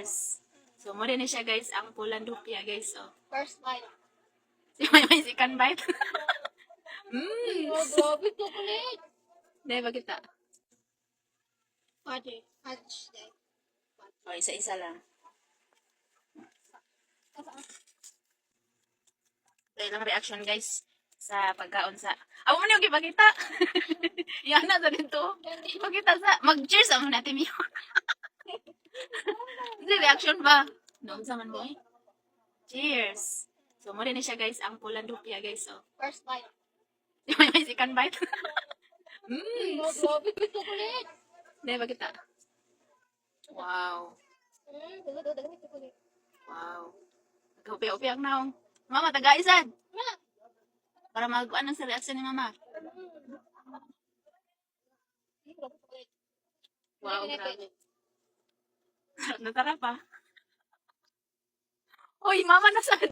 Cheers. So, mo rin na siya, guys. Ang pulan dupya, guys. Oh. First bite. Si may second bite. Oh, grabe chocolate. Dahil ba kita? Pwede. Fudge day. O, isa-isa lang. So, ilang reaction, guys, sa pagkaon sa... Amo mo niyong ipakita. Yan na sa dito. Ipakita sa... Mag-cheers ako natin yun. Hindi, reaction ba? Noon sa man mo eh. Cheers. So, mo rin na siya, guys. Ang pulan dupya, guys. Oh. First bite. Si may second bite. Oh, grabe chocolate. Dahil ba kita? Wow. Dagan chocolate. Wow. Nagkaupya-upya ang naong. Mama, taga-isad. Para mag-ano sa reaction ni mama. Wow, grabe. Natara pa. Uy, mama, nasaan?